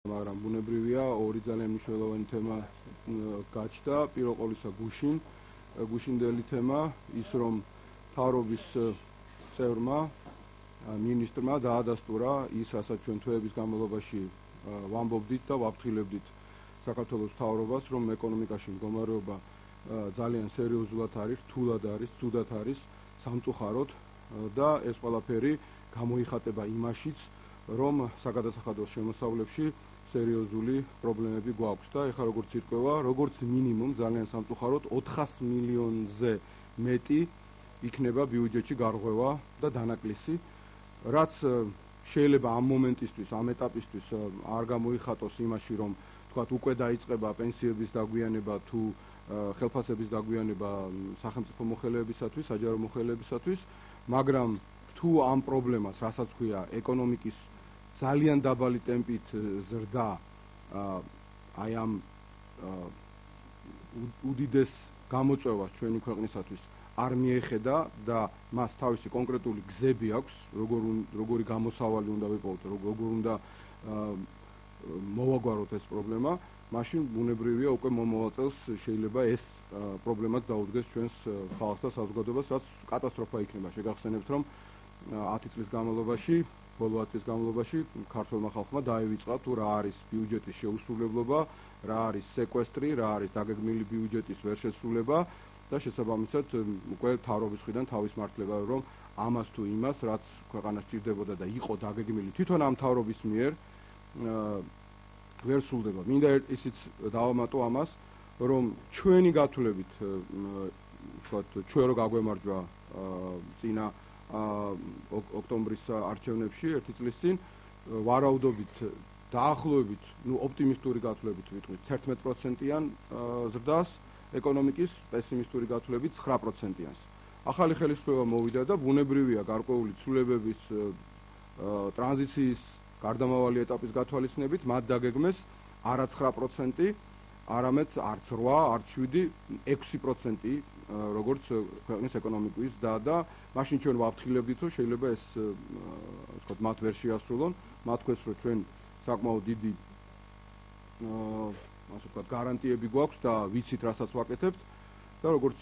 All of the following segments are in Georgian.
მაგრამ ბუნებრივია ორი ძალიან მნიშვნელოვანი თემა გაჩნდა. პირველ ყოვლისა გუშინდელი თემა ის რომ მთავრობის წევრმა მინისტრმა დაადასტურა ის, რასაც ჩვენ თვეების განმავლობაში ვამბობდით და ვაფრთხილებდით საქართველოს მთავრობას, რომ ეკონომიკაში მდგომარეობა ძალიან სერიოზულად არის, რთულად არის, ცუდად არის, სამწუხაროდ და ეს ყველაფერი გამოიხატება იმაშიც, რომ საგადასახადოს შემოსავლებში სერიოზული პრობლემები გვაქვს და ეხლა როგორც ირკვევა, როგორც მინიმუმ ძალიან სამწუხაროდ 400 მილიონზე მეტი იქნება ბიუჯეტში გარღვევა და დანაკლისი, რაც შეიძლება ამ მომენტისთვის, ამ ეტაპისთვის არ გამოიხატოს იმაში, რომ თქვათ უკვე დაიწყება პენსიების დაგვიანება თუ ხელფასების დაგვიანება სახელმწიფო მოხელეებისათვის, საჯარო მოხელეებისათვის, მაგრამ თუ ამ პრობლემას, რასაც ქვია ეკონომიკის ძალიან დაბალი ტემპით ზრდა აი ამ უდიდეს გამოწვევას ჩვენი ქვეყნისათვის არ მიეხედა და მას თავისი კონკრეტული გზები აქვს, როგორი გამოსავალი უნდა ვიპოვოთ, როგორ უნდა მოვაგვაროთ ეს პრობლემა, მაშინ ბუნებრივია უკვე მომავალ წელს შეიძლება ეს პრობლემაც დაუდგეს ჩვენს ხალხს და საზოგადოებას, რაც კატასტროფა იქნება. შეგახსენებთ, რომ 10 წლის განმავლობაში, ბოლო 10 წლის განმავლობაში ქართველმა ხალხმა დაივიწყა თუ რა არის ბიუჯეტის შეუსრულებლობა, რა არის სეკვესტრი, რა არის დაგეგმილი ბიუჯეტის ვერ შესრულება და შესაბამისად უკვე მთავრობის მხრიდან თავის მართლება, რომ ამას თუ იმას, რაც ქვეყანას სჭირდებოდა და იყო დაგეგმილი თვითონ ამ მთავრობის მიერ ვერ სრულდება. მინდა ისიც დავამატო ამას, რომ ჩვენი გათვლებით, თქვათ, ჩვენ რო გაგვემარჯვა წინა ოქტომბრის არჩევნებში, ერთი წლის წინ, ვარაუდობით დაახლოებით, ოპტიმისტური გათვლებით ვიტყვით 11%-იან ზრდას ეკონომიკის, პესიმისტური გათვლებით 9%-იანს. ახალი ხელისუფლება მოვიდა და ბუნებრივია გარკვეული ცვლილებების ტრანზიციის გარდამავალი ეტაპის გათვალისწინებით მათ დაგეგმეს არა 9%, არამედ არც 8, არც 7, 6%, როგორც ქვეყნის ეკონომიკის და მაშინ ჩვენ ვაფრთხილებდით, რომ შეიძლება ეს ვთქვათ მათ ვერ შეასრულონ, მათ ქვეს რომ ჩვენ საკმაოდ დიდი ასე ვთქვათ გარანტიები გვაქვს და ვიცით რასაც ვაკეთებთ და როგორც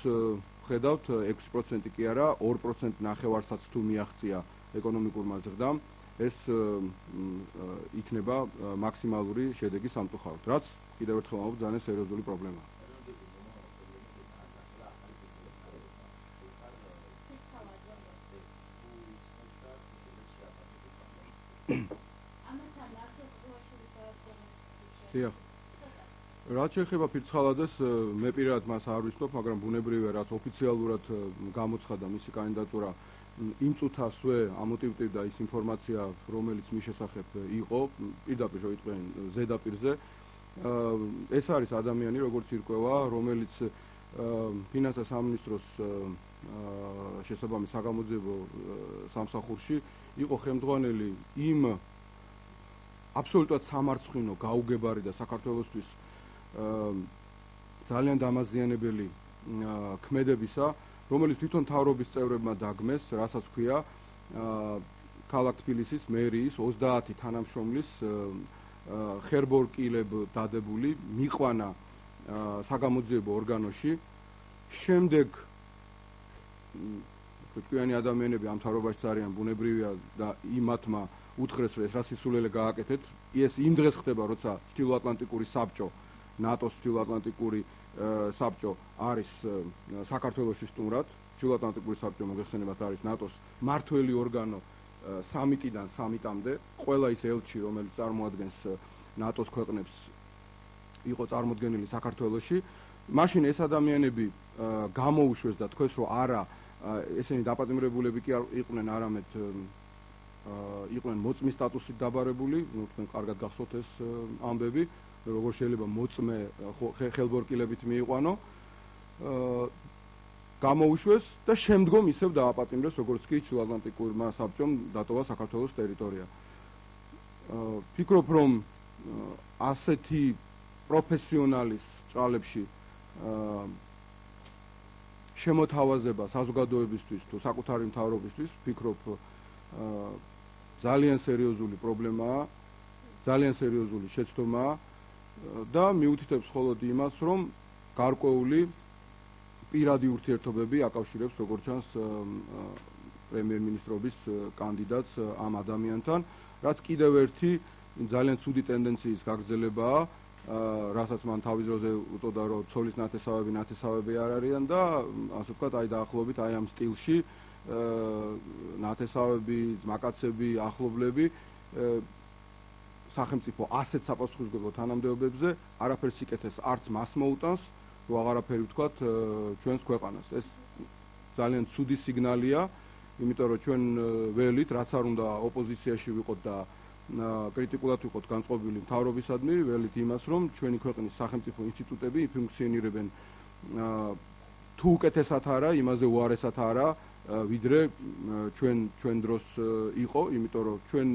ხედავთ 6% კი არა 2% ნახევარსაც თუ მიაღწია ეკონომიკურმა ზრდამ ეს იქნება მაქსიმალური შედეგი სამწუხაროდ, რაც კიდევ ერთხელ ვამბობ ძალიან სერიოზული პრობლემაა. რაც შეეხება ფირცხალაძეს, მე პირადად მას არ ვიცნობ, მაგრამ ბუნებრივია, რაც ოფიციალურად გამოცხადა მისი კანდიდატურა, იმ წუთასვე ამოტივტივდა ის ინფორმაცია, რომელიც მის შესახებ იყო, პირდაპირ შევიტყვიან ზედაპირზე. ეს არის ადამიანი, როგორც ირკვევა, რომელიც ფინანსთა სამინისტროს შესაბამის საგამოძიებო სამსახურში იყო ხელმძღვანელი იმ აბსოლუტურად სამარცხვინო, გაუგებარი და საქართველოსთვის ძალიან დამაზიანებელი ქმედებისა, რომელიც თვითონ მთავრობის წევრებმა დაგმეს, რასაც ქვია ქალაქ თბილისის მერიის 30 თანამშრომლის ხერბორკილებ დადებული მიყვანა საგამოძიებო ორგანოში. შემდეგ კვიანი ადამიანები ამ მთავრობაში არიან, ბუნებრივია და იმათმა უთხრეს, რომ ეს რა სისულელე გააკეთეთ. ეს იმ დღეს ხდება, როცა ჩრდილოატლანტიკური საბჭო, ნატოს ჩრდილოატლანტიკური საბჭო არის საქართველოში სტუმრად. ჩრდილოატლანტიკური საბჭო მოგეხსენებათ არის ნატოს მართველი ორგანო სამიტიდან სამიტამდე. ყველა ის ელჩი, რომელიც წარმოადგენს ნატოს ქვეყნებს, იყო წარმოდგენილი საქართველოში. მაშინ ეს ადამიანები გამოუშვეს და თქვეს, რომ არა, ესენი დაპატიმრებულები კი არ იყვნენ, არამედ იყვნენ მოწმის სტატუსით დაბარებული, თქვენ კარგად გახსოვთ ეს ამბები, როგორ შეიძლება მოწმე ხელბორკილებით მიიყვანო, გამოუშვეს და შემდგომ ისევ დააპატიმრეს, როგორც კი ჩრდილოატლანტიკურმა საბჭომ დატოვა საქართველოს ტერიტორია. ფიქრობ, რომ ასეთი პროფესიონალის ჭრალებში შემოთავაზება საზოგადოებისთვის თუ საკუთარი მთავრობისთვის, ფიქრობ ძალიან სერიოზული პრობლემაა, ძალიან სერიოზული შეცდომაა და მიუთითებს მხოლოდ იმას, რომ გარკვეული პირადი ურთიერთობები აკავშირებს როგორც ჩანს პრემიერ-მინისტრობის კანდიდატს ამ ადამიანთან, რაც კიდევ ერთი ძალიან ცუდი ტენდენციის გაგრძელებაა, რასაც მან თავის დროზე უწოდა, რომ ცოლის ნათესავები არ არიან და ასე ვთქვათ, აი დაახლოებით აი ამ სტილში ნათესავები, ძმაკაცები, ახლობლები სახელმწიფო ასეთ საპასუხისმგებლო თანამდებობებზე არაფერს იკეთეს, არც მას მოუტანს, თუ აღარაფერი ვთქვათ ჩვენს ქვეყანას. ეს ძალიან ცუდი სიგნალია, იმიტომ რომ ჩვენ ველით, რაც არ უნდა ოპოზიციაში ვიყოთ და კრიტიკულად ვიყოთ განწყობილი მთავრობისადმი, ველით იმას, რომ ჩვენი ქვეყნის სახელმწიფო ინსტიტუტები იფუნქციონირებენ თუ უკეთესად არა, იმაზე უარესად არა, ვიდრე ჩვენ დროს იყო, იმიტომ რომ ჩვენ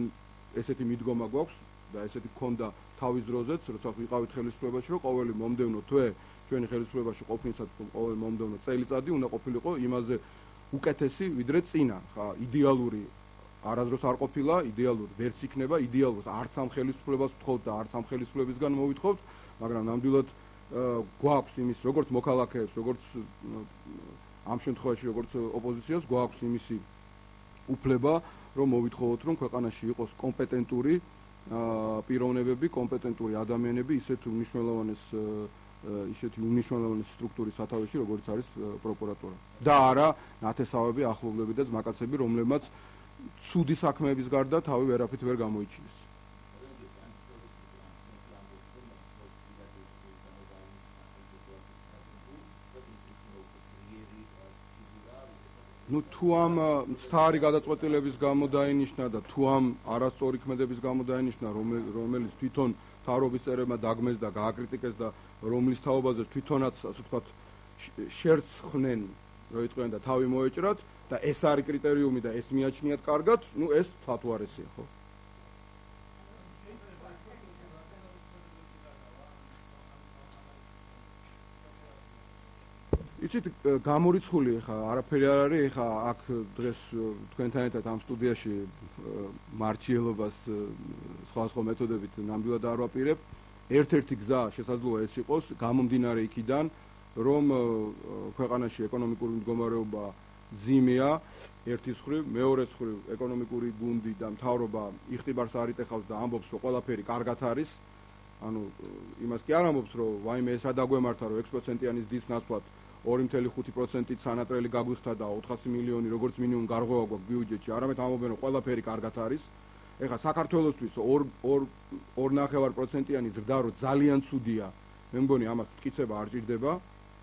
ესეთი მიდგომა გვაქვს და ესეთი გქონდა თავის დროზეც, როცა ვიყავით ხელისუფლებაში, რომ ყოველი მომდევნო თვე ჩვენი ხელისუფლებაში ყოფნისას ყოველ მომდევნო წელიწადი უნდა ყოფილიყო იმაზე უკეთესი, ვიდრე წინა. ხა იდეალური არასდროს არ ყოფილა, იდეალური ვერც იქნება, იდეალურს არც ამ ხელისუფლებას ვთხოვთ და არც ამ ხელისუფლებისგან მოვითხოვთ, მაგრამ ნამდვილად გვაქვს იმის, როგორც მოქალაქეებს, როგორც ამ შემთხვევაში როგორც ოპოზიციას გვაქვს იმისი უფლება, რომ მოვითხოვოთ, რომ ქვეყანაში იყოს კომპეტენტური პიროვნებები, კომპეტენტური ადამიანები, ისეთი უმნიშვნელოვანეს სტრუქტურის სათავეში, როგორც არის პროკურატურა. და არა ნათესავები, ახლობლები და ძმაკაცები, რომლებმაც ცუდი საქმეების გარდა თავი ვერაფრით ვერ გამოიჩინეს. თუ ამ მცდარი გადაწყვეტილების გამო დაინიშნა და თუ ამ არასწორი ქმედების გამო დაინიშნა, რომელიც თვითონ მთავრობის წევრებმა დაგმეს და გააკრიტიკეს და რომლის თაობაზე თვითონაც, ასე ვთქვათ, შერც ხნენ, რომ იტყვიან და თავი მოეჭრათ და ეს არის კრიტერიუმი და ეს მიაჩნიათ კარგად, ეს თათუარესია, ხო? იცით, გამორიცხული ხა არაფერი არ არის, ხა აქ დღეს თქვენთან ერთად ამ სტუდიაში მარჩიელობას სხვადასხვა მეთოდებით ნამდვილად არ ვაპირებ. ერთ-ერთი გზა შესაძლოა ეს იყოს, გამომდინარე იქიდან, რომ ქვეყანაში ეკონომიკური მდგომარეობა ძიმეა, ერთის მხრივ, მეორეს მხრივ ეკონომიკური გუნდი და მთავრობა იხტიბარს არ იტეხავს და ამბობს, რომ ყველაფერი კარგად არის. ანუ იმას კი არ ამბობს, რომ ვაიმე ეს რა დაგვემართა, რომ 6%-იანი ზრდის ნაცვლად 2.5%-ით სანატრელი გაგვიხდა და 400 მილიონი როგორც მინიმუმ გარღვევა გვაქვს ბიუჯეტში, არამედ ამბობენ, რომ ყველაფერი კარგად არის. ეხლა საქართველოსთვის 2.5%-იანი ზრდა რო ძალიან ცუდია, მე მგონი ამას მტკიცება არ ჭირდება,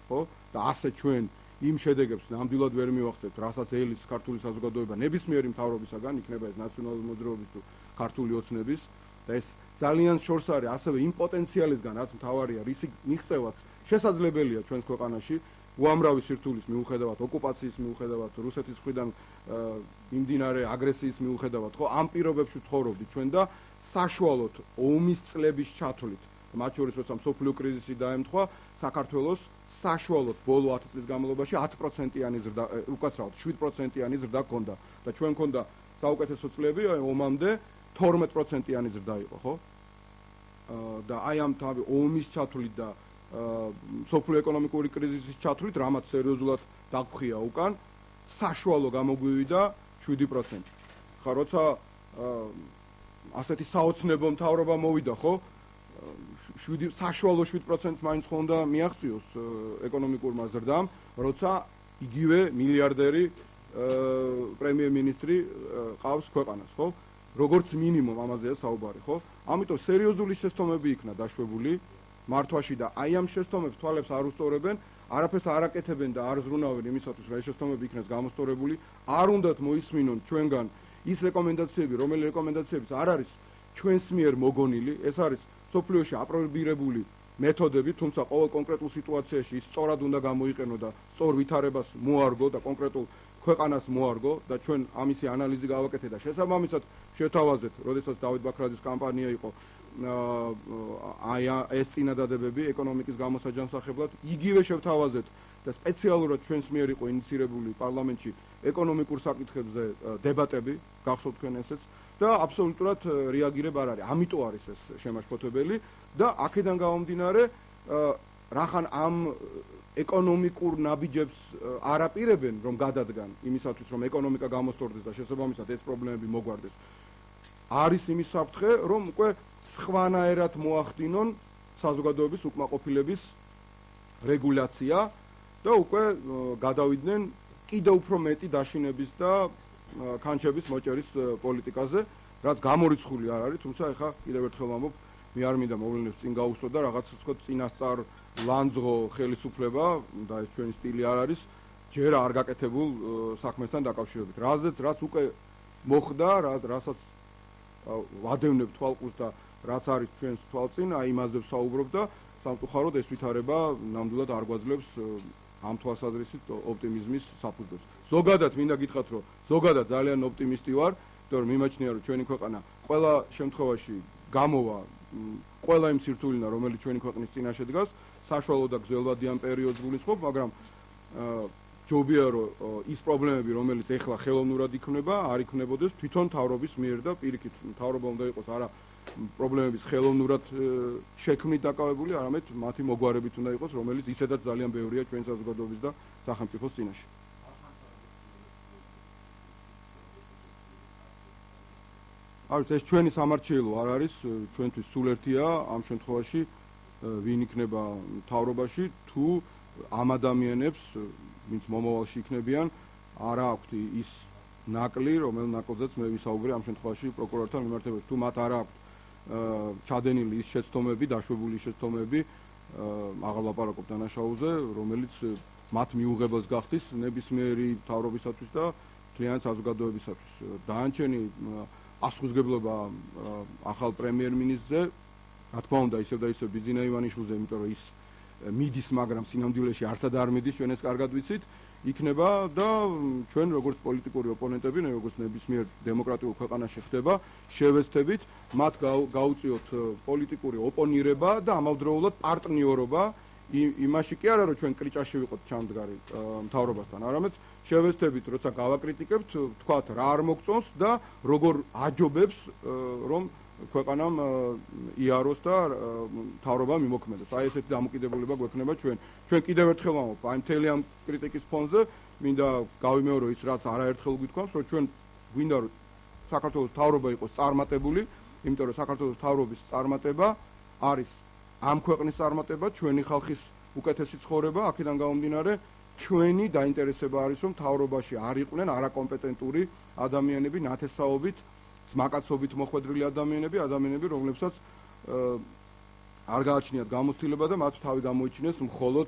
ხო? და ასე ჩვენ იმ შედეგებს ნამდვილად ვერ მივახცევთ, რასაც ელის ქართული საზოგადოება ნებისმიერი მთავრობისაგან, იქნება ეს ნაციონალური მოძრაობის თუ ქართული ოცნების და ეს ძალიან შორს არის ასევე იმ პოტენციალისგან, რაც მთავარია, რისი მიღწევაც შესაძლებელია ჩვენს ქვეყანაში, უამრავი სირთულის მიუხედავად, ოკუპაციის მიუხედავად, რუსეთის მხრიდან მიმდინარე აგრესიის მიუხედავად, ხო, ამ პირობებში ცხოვრობდით ჩვენ და საშუალოდ ომის წლების ჩათვლით, მათ შორის როცა მსოფლიო კრიზისი დაემთხვა, საქართველოს საშუალოდ ბოლო 10 წლის განმავლობაში 10%-იანი ზრდა, უკაცრავად 7%-იანი ზრდა ჰქონდა და ჩვენ ჰქონდა საუკეთესო წლები ომამდე 12%-იანი ზრდა იყო, ხო? და აი ამ თავი ომის ჩათვლით და მსოფლიო ეკონომიკური კრიზისის ჩათვლით, რამაც სერიოზულად დაგხვია უკან, საშუალო გამოგვივიდა 7%. ხა როცა ასეთი საოცნებო მთავრობა მოვიდა, ხო? საშუალო 7% მაინც ხონდა მიაღწიოს ეკონომიკურმა ზრდამ, როცა იგივე მილიარდერი პრემიერ-მინისტრი ყავს ქვეყანას, ხო? როგორც მინიმუმ ამაზეა საუბარი, ხო? ამიტომ სერიოზული შეცდომები იქნა დაშვებული მართვაში და აი ამ შეცდომებს თვალებს არ უსწორებენ, არაფერს არ აკეთებენ და არ ზრუნავენ იმისათვის, რომ ეს შეცდომები იქნეს გამოსწორებული, არ უნდათ მოისმინონ ჩვენგან ის რეკომენდაციები, რომელი რეკომენდაციებიც არ არის ჩვენს მიერ მოგონილი, ეს არის სოფლიოში აპრობირებული მეთოდები, თუმცა ყოველ კონკრეტულ სიტუაციაში ის სწორად უნდა გამოიყენო და სწორ ვითარებას მოარგო და კონკრეტულ ქვეყანას მოარგო და ჩვენ ამისი ანალიზი გავაკეთე და შესაბამისად შევთავაზეთ, როდესაც დავით ბაქრაძის კამპანია იყო აი ეს წინადადებები ეკონომიკის გამოსაჯანსაღებლად, იგივე შევთავაზეთ და სპეციალურად ჩვენს მიერ იყო ინიცირებული პარლამენტში ეკონომიკურ საკითხებზე დებატები, გახსოვთ თქვენ ესეც და აბსოლუტურად რეაგირება არ არის. ამიტომ არის ეს შემაშფოთებელი და აქედან გამომდინარე რახან ამ ეკონომიკურ ნაბიჯებს არ აპირებენ რომ გადადგან იმისათვის რომ ეკონომიკა გამოსწორდეს და შესაბამისად ეს პრობლემები მოგვარდეს. არის იმის საფრთხე რომ უკვე სხვანაირად მოახდინონ საზოგადოების უკმაყოფილების რეგულაცია და უკვე გადავიდნენ კიდევ უფრო მეტი დაშინების და კანჩების მოჭერის პოლიტიკაზე, რაც გამორიცხული არ არის, თუმცა ეხა კიდევ ერთხელ ვამბობ, მე არ მინდა მოვლენებს წინ გავუსწრო და რაღაც თქო წინასწარ ლანძღო ხელისუფლება და ეს ჩვენი სტილი არ არის, ჯერ არ გაკეთებულ საქმესთან დაკავშირებით. რაც უკვე მოხდა, რასაც ვადევნებ თვალყურს და რაც არის ჩვენს თვალწინ, აი იმაზე ვსაუბრობ და სამწუხაროდ ეს ვითარება ნამდვილად არ გვაძლევს ამ თვალსაზრისით ოპტიმიზმის საფუძვლებს. ზოგადად მინდა გითხრათ, რომ ზოგადად ძალიან ოპტიმისტი ვარ, იმიტომ რომ მიმაჩნია, რომ ჩვენი ქვეყანა ყველა შემთხვევაში გამოვა ყველა იმ სირთულიდან, რომელიც ჩვენი ქვეყნის წინაშე დგას, საშუალო და გრძელვადიან პერიოდს გულისხმობ, მაგრამ ჯობია, რომ ის პრობლემები, რომელიც ეხლა ხელოვნურად იქმნება, არ იქმნებოდეს თვითონ მთავრობის მიერ და პირიქით მთავრობა უნდა იყოს არა პრობლემების ხელოვნურად შექმნით დაკავებული, არამედ მათი მოგვარებით უნდა იყოს, რომელიც ისედაც ძალიან ბევრია ჩვენ საზოგადოების და სახელმწიფოს წინაშე. არის ეს ჩვენი სამარჩიელო არ არის, ჩვენთვის სულ ერთია ამ შემთხვევაში ვინ იქნება მთავრობაში, თუ ამ ადამიანებს, ვინც მომავალში იქნებიან, არა აქვთ ის ნაკლი, რომელ ნაკლზეც მე ვისაუბრე ამ შემთხვევაში პროკურორთან მიმართებაში, თუ მათ არა აქვთ ჩადენილი ის შეცდომები, დაშვებული შეცდომები, აღარ ლაპარაკობ დანაშაულზე, რომელიც მათ მიუღებელს გახდის ნებისმიერი მთავრობისათვის და მთლიანი საზოგადოებისათვის. დაანჩენი პასუხისმგებლობა ახალ პრემიერ-მინისტრზე, რა თქმა უნდა, ისევ და ისევ ბიძინა ივანიშვილზე, იმიტომ რომ ის მიდის, მაგრამ სინამდვილეში არცად არ მიდის, ჩვენ ეს კარგად ვიცით, იქნება და ჩვენ როგორც პოლიტიკური ოპონენტები, როგორც ნებისმიერ დემოკრატიულ ქვეყანაში ხდება, შევეცდებით მათ გაუწიოთ პოლიტიკური ოპონირება და ამავდროულად პარტნიორობა იმაში კი არა, რომ ჩვენ კრიჭაში ვიყოთ ჩამდგარი მთავრობასთან, არამედ შევეცდებით, როცა გავაკრიტიკებთ, თქვათ რა არ მოგწონს და როგორ აჯობებს, რომ ქვეყანამ იაროს და მთავრობა მიმოქმედოს. აი ესეთი დამოკიდებულება გვექნება ჩვენ. ჩვენ კიდევ ერთხელ ვამბობ, აი მთელი ამ კრიტიკის ფონზე მინდა გავიმეორო ის, რაც არაერთხელ გითქვამს, რომ ჩვენ გვინდა რომ საქართველოს მთავრობა იყოს წარმატებული, იმიტომ რომ საქართველოს მთავრობის წარმატება არის ამ ქვეყნის წარმატება, ჩვენი ხალხის უკეთესი ცხოვრება, აქედან გამომდინარე ჩვენი დაინტერესება არის, რომ მთავრობაში არ იყვნენ არაკომპეტენტური ადამიანები, ნათესაობით ძმაკაცობით მოხვედრილი ადამიანები, რომლებსაც არ გააჩნიათ გამოცდილება და მათ თავი გამოიჩინეს მხოლოდ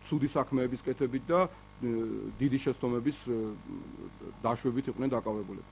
ცუდი საქმეების კეთებით და დიდი შეცდომების დაშვებით იყვნენ დაკავებულები.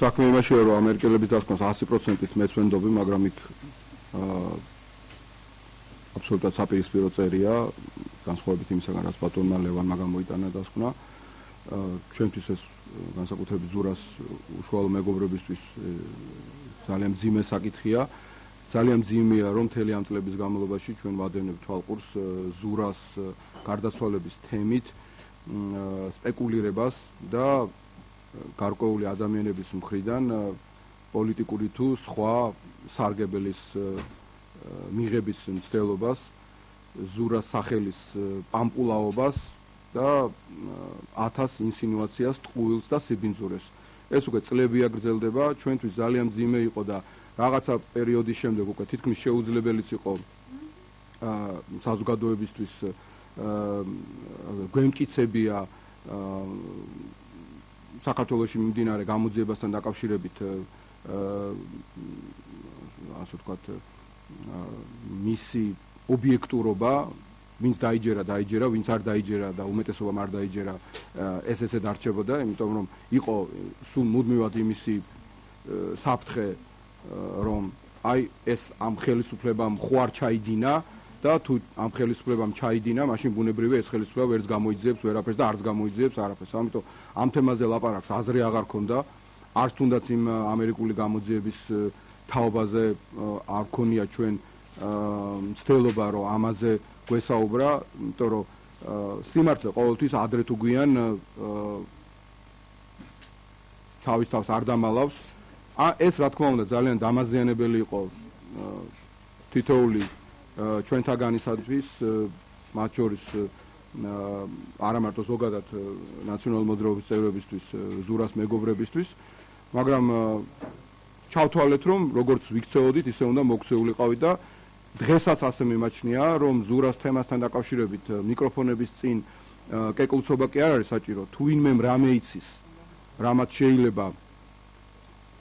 საქმე იმაშია, რომ ამერიკელების დასკვნას 100%-ით მეც ვენდობი, მაგრამ იქ აბსოლუტურად საპირისპირო წერია, განსხვავებით იმისაგან, რაც ბატონმა ლევანმა გამოიტანა დასკვნა. ჩვენთვის ეს განსაკუთრებით ზურას უშუალო მეგობრებისთვის ძალიან მძიმე საკითხია. ძალიან მძიმეა, რომ მთელი ამ წლების განმავლობაში ჩვენ ვადევნებთ თვალყურს ზურას გარდაცვალების თემით, სპეკულირებას და გარკვეული ადამიანების მხრიდან პოლიტიკური თუ სხვა სარგებელის მიღების მცდელობას, ზურას სახელის პამპულაობას და 1000 ინსინუაციას, ტყუილს და სიბინძურეს. ეს უკვე წლებია გრძელდება, ჩვენთვის ძალიან მძიმე იყო და რაღაცა პერიოდის შემდეგ უკვე თითქმის შეუძლებელიც იყო საზოგადოებისთვის გვემკიცებია საქართველოში მიმდინარე გამოძიებასთან დაკავშირებით ასე ვთქვათ მისი ობიექტურობა, ვინც დაიჯერა, ვინც არ დაიჯერა და უმეტესობამ არ დაიჯერა, ესე დარჩებოდა, იმიტომ რომ იყო სულ მუდმივად იმისი საფრთხე, რომ აი ეს ამ ხელისუფლებამ ხო არ ჩაიდინა და თუ ამ ხელისუფლებამ ჩაიდინა, მაშინ ბუნებრივია ეს ხელისუფლება ვერც გამოიძიებს ვერაფერს და არც გამოიძიებს არაფერს. ამიტომ ამ თემაზე ლაპარაკს აზრი აღარ ქონდა, არც თუნდაც იმ ამერიკული გამოძიების თაობაზე არ ქონია ჩვენ მცდელობა, რომ ამაზე გვესაუბრა, იმიტომ რომ სიმართლე ყოველთვის ადრე თუ გვიან თავის თავს არ დამალავს. ეს რა თქმა უნდა ძალიან დამაზიანებელი იყო თითოეული ჩვენთაგანისათვის, მათ შორის არა მარტო ზოგადად ნაციონალური მოძრაობის წევრებისთვის, ზურას მეგობრებისთვის, მაგრამ ჩავთვალეთ, რომ როგორც ვიქცეოდით, ისე უნდა მოქცეულიყავით და დღესაც ასე მიმაჩნია, რომ ზურას თემასთან დაკავშირებით მიკროფონების წინ კეკლუცობა კი არ არის საჭირო. თუ ვინმემ რამე იცის, რამაც შეიძლება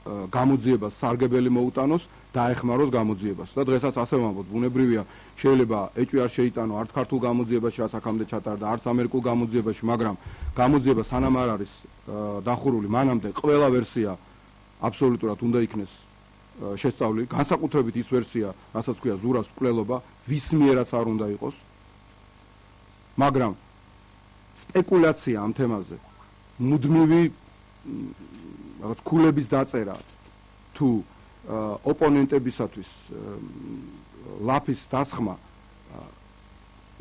გამოძიებას სარგებელი მოუტანოს, დაეხმაროს გამოძიებას. და დღესაც ასე ვამბობთ, ბუნებრივია, შეიძლება ეჭვი არ შეიტანო არც ქართულ გამოძიებაში, რაც აქამდე ჩატარდა, არც ამერიკულ გამოძიებაში, მაგრამ გამოძიება სანამ არ არის დახურული, მანამდე ყველა ვერსია აბსოლუტურად უნდა იქნეს შესწავლილი, განსაკუთრებით ის ვერსია, რასაც ქვია ზურას მკვლელობა, ვის მიერაც არ უნდა იყოს. მაგრამ სპეკულაცია ამ თემაზე, მუდმივი რაღაც ქულების დაწერა თუ ოპონენტებისათვის ლაფის დასხმა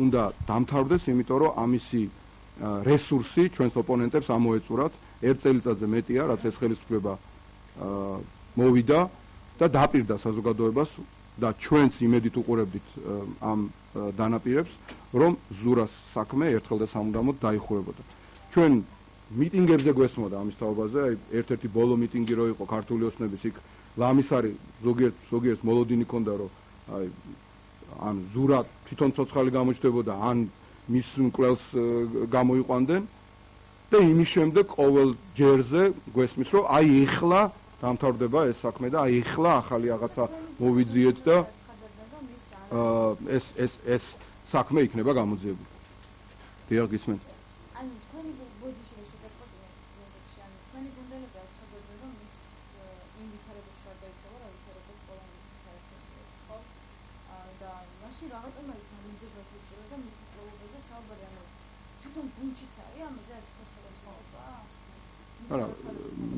უნდა დამთავრდეს, იმიტომ რომ ამისი რესურსი ჩვენს ოპონენტებს ამოეწურათ. ერთ წელიწადზე მეტია, რაც ეს ხელისუფლება მოვიდა და დაპირდა საზოგადოებას და ჩვენც იმედით უყურებდით ამ დანაპირებს, რომ ზურას საქმე ერთხელ და სამუდამოდ დაიხურებოდა. ჩვენ მიტინგებზე გვესმოდა ამის თაობაზე, აი ერთ-ერთი ბოლო მიტინგი რო იყო ქართული ოცნების, იქ ლამისარი ზოგიერთ მოლოდინი ქონდა, რომ აი ან ზურა თვითონ ცოცხალი გამოჩნდებოდა, ან მის მკვლელს გამოიყვანდნენ და იმის შემდეგ ყოველ ჯერზე გვესმის, რომ აი ეხლა დამთავრდება ეს საქმე და აი ეხლა ახალი რაღაცა მოვიძიეთ და ეს საქმე იქნება გამოძიებული. დიახ, გისმენთ. ანუ თქვენი ბოდიში შეგეწყოთ იმეებში, ანუ თქვენი გუნდელები აცხადებენ, რომ ის იმ ვითარებაში გარდაიცვალა, რა ვითარებაც პოლონეთის საერთაშორისო ხო? და მაშინ რაღაცა ის გამოძიებას უჭირდა და მის პრობლემაზე საუბარი, ანუ თვითონ გუნდშიც არის ამაზე ასე სხვადასხვაობა? არა,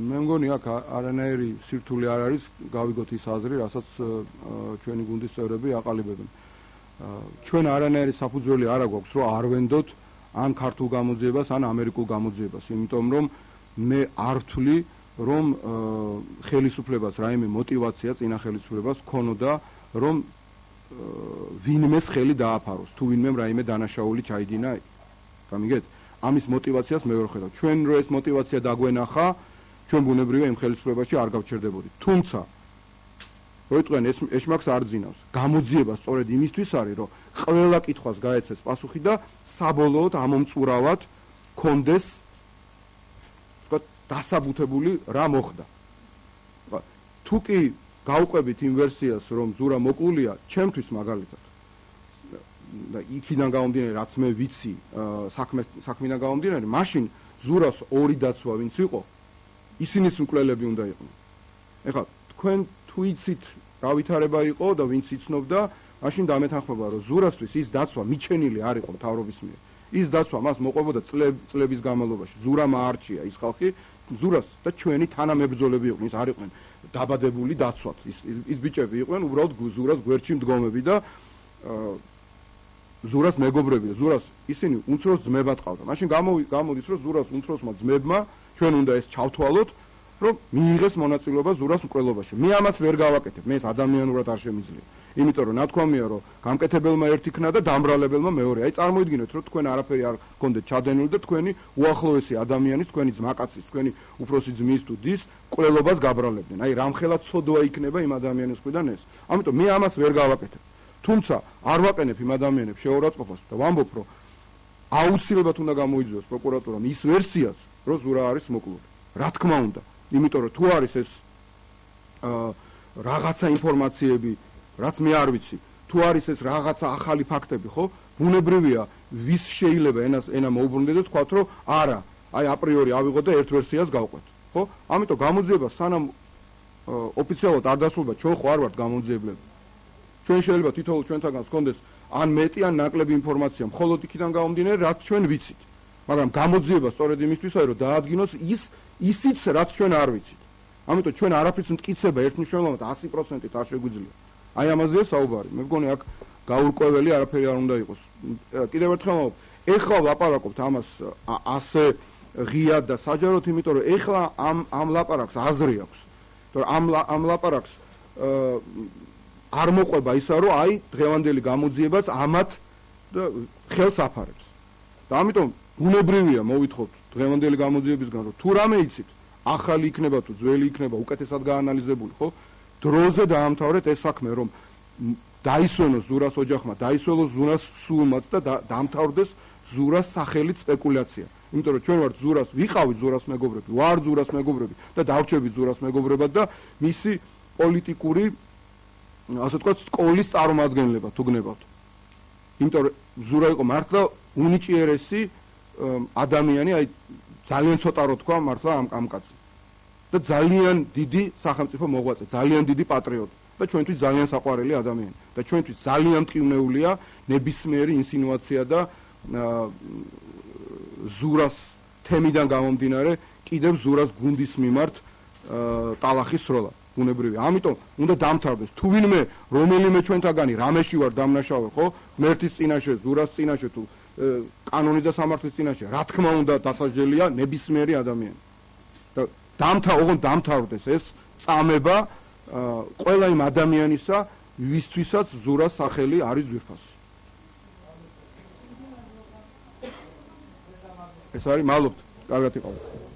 მე მგონი აქ არანაირი სირთულე არ არის, გავიგოთ ის აზრი, რასაც ჩვენი გუნდის წევრები აყალიბებენ. ჩვენ არანაირი საფუძველი არ აქვს, რომ არ ვენდოთ ან ქართულ გამოძიებას, ან ამერიკულ გამოძიებას, იმიტომ რომ მე არ ვთვლი, რომ ხელისუფლებას რაიმე мотиваცია წინა ხელისუფლებას ქონოდა, რომ ვინმეს ხელი დააფაროს, თუ ვინმემ რაიმე დანაშაული ჩაიდინა. გამიგეთ? ამის мотиваციას მე ვერ ხედავ. ჩვენ რო ეს мотиваცია დაგვენახა, ჩვენ ბუნებრივია იმ ხელისუფლებაში არ გავჩერდებოდით. თუმცა როიტყვენ ეს ეშმაკს არ ძინავს. გამოძიება სწორედ იმისთვის არის, რომ ყველა კითხვას გაეცეს პასუხი და საბოლოოდ ამომწურავად კონდეს ვთქვათ დასაბუთებული რა მოხდა. თუ კი გავყვებით იმ ვერსიას, რომ ზურა მოკლულია, ჩემთვის მაგალითად და იქიდან გამომდინარე, რაც მე ვიცი, საქმიდან გამომდინარე, მაშინ ზურას ორი დაცვა ვინც იყო, ისინიც მკვლელები უნდა იყვნენ. ეხლა თქვენ თუ იცით რა ვითარება იყო და ვინც იცნობდა, მაშინ დამეთანხმება, რომ ზურასთვის ის დაცვა მიჩენილი არ იყო მთავრობის მიერ. ის დაცვა მას მოყვებოდა წლების განმავლობაში. ზურა მაარჩია ის ხალხი, ზურას და ჩვენი თანამებრძოლები იყვნენ, ის არ იყვნენ დაბადებული დაცვად. ის ბიჭები იყვნენ უბრალოდ ზურას გვერდში მდგომები და ზურას მეგობრები, ზურას ისინი უმცროს ძმებად ყავდა. მაშინ გამოდის, რომ ზურას უმცროსმა ძმებმა ჩვენ უნდა ეს ჩავთვალოთ, რომ მიიღეს მონაწილეობა ზურას მკვლელობაში. მე ამას ვერ გავაკეთებ, მე ეს ადამიანურად არ შემიძლია. იმიტომ რომ ნათქვამია რომ გამკეთებელმა ერთ იქნა და დამბრალებელმა მეორე. აი წარმოიდგინეთ რომ თქვენ არაფერი არ გქონდეთ ჩადენილი და თქვენი უახლოესი ადამიანის, თქვენი ძმაკაცის, თქვენი უფროსი ძმის თუ დის კვლელობას გაბრალებდნენ. აი რამხელა ცოდვა იქნება იმ ადამიანის მხრიდან ეს. ამიტომ მე ამას ვერ გავაკეთებ. თუმცა არ ვაყენებ იმ ადამიანებს შეურაცხყოფას და ვამბობ რომ აუცილებლად უნდა გამოიძიოს პროკურატურამ ის ვერსიაც, რომ ზურა არის მოკლული. რა თქმა უნდა, იმიტომ რომ თუ არის ეს რაღაცა ინფორმაციები, რაც მე არ ვიცი, თუ არის ეს რაღაცა ახალი ფაქტები, ხო? ბუნებრივია, ვის შეიძლება ენა მოუბრუნდეთ და თქვათ, რომ არა, აი აპრიორი ავიღოთ და ერთ ვერსიას გავყვეთ, ხო? ამიტომ გამოძიება სანამ ოფიციალურად არ დასრულდება, ჩვენ ხო არ ვართ გამოძიებლები. ჩვენ შეიძლება თითოეულ ჩვენთაგანს გქონდეს ან მეტი ან ნაკლები ინფორმაცია, მხოლოდ იქიდან გამომდინარე, რაც ჩვენ ვიცით. მაგრამ გამოძიება სწორედ იმისთვისაა, რომ დაადგინოს ისიც, რაც ჩვენ არ ვიცით. ამიტომ ჩვენ არაფრის მტკიცება ერთმნიშვნელოვნად 100%-ით არ შეგვიძლია. აი ამაზეა საუბარი. მე მგონი აქ გაურკვეველი არაფერი არ უნდა იყოს. კიდევ ერთხელ ვამბობ, ეხლა ვლაპარაკობთ ამას ასე ღიად და საჯაროდ, იმიტომ რომ ეხლა ამ ლაპარაკს აზრი აქვს. თორემ ამ ლაპარაკს არ მოყვება ისა, რომ აი დღევანდელი გამოძიებაც ამათ ხელს აფარებს. და ამიტომ ბუნებრივია მოვითხოვთ დღევანდელი გამოძიებისგან, რომ თუ რამე იცით, ახალი იქნება თუ ძველი იქნება, უკეთესად გაანალიზებული, ხო? დროზე დაამთავრეთ ეს საქმე, რომ დაისვენოს ზურას ოჯახმა, დაისვენოს ზურას სულმაც და დაამთავრდეს ზურას სახელით სპეკულაცია. იმიტომ რომ ჩვენ ვართ ზურას, ვიყავით ზურას მეგობრები, ვარ ზურას მეგობრები და დავრჩებით ზურას მეგობრებად და მისი პოლიტიკური, ასე ვთქვათ, სკოლის წარმომადგენლება თუ გნებავთ. იმიტომ რომ ზურა იყო მართლა უნიჭიერესი ადამიანი, აი ძალიან ცოტა რო თქვა მართლა ამ კაცს. და ძალიან დიდი სახელმწიფო მოღვაწე, ძალიან დიდი პატრიოტი და ჩვენთვის ძალიან საყვარელი ადამიანი. და ჩვენთვის ძალიან მტკივნეულია ნებისმიერი ინსინუაცია და ზურას თემიდან გამომდინარე კიდევ ზურას გუნდის მიმართ ტალახის სროლა. ბუნებრივია. ამიტომ უნდა დამთავრდეს. თუ ვინმე რომელიმე ჩვენთაგანი რამეში ვარ დამნაშავე, ხო? ღმერთის წინაშე, ზურას წინაშე თუ კანონის და სამართლის წინაშე, რა თქმა უნდა დასაჯელია ნებისმიერი ადამიანი. და დამთავრდეს ეს წამება ყველა იმ ადამიანისა, ვისთვისაც ზურას სახელი არის ძვირფასი. ეს არის, მადლობთ. კარგად იყავით.